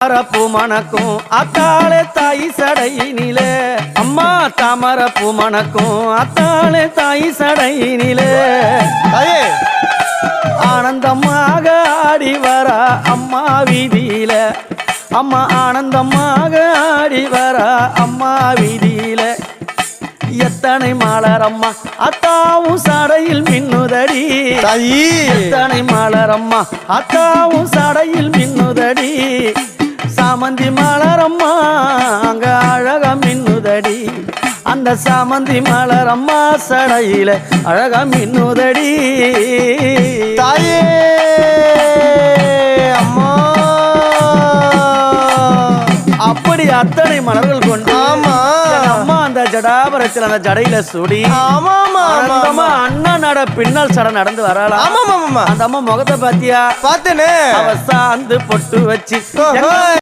தாமரப்பூ மணக்கும் அத்தாளே தாய் சடையினிலே அம்மா தாமரப்பூ மணக்கும் அத்தாளே தாய் சடையினிலே ஆனந்தமாக ஆடி வர அம்மா வீதியில அம்மா ஆனந்தமாக ஆடி வர அம்மா வீதியில எத்தனை மலரம்மா அத்தாவும் சடையில் மின்னுதடி எத்தனை மலரம்மா அத்தாவும் சடையில் மின்னுதடி சாமந்தி மலரம்மா அங்க அழக மின்னுதடி அந்த சாமந்தி மலரம்மா சடையில அழக மின்னுதடி தாயே அம்மா அப்படி அத்தனை மலர்கள் கொண்டு ஆமா அம்மா அந்த ஜடாபரத்தில் அந்த ஜடையில சுடி அண்ணன் நட பின்னல் சட நடந்து வரலாம் அந்த அம்மா முகத்தை பாத்தியா பார்த்தேனே அவ சாந்து பொட்டு வச்சு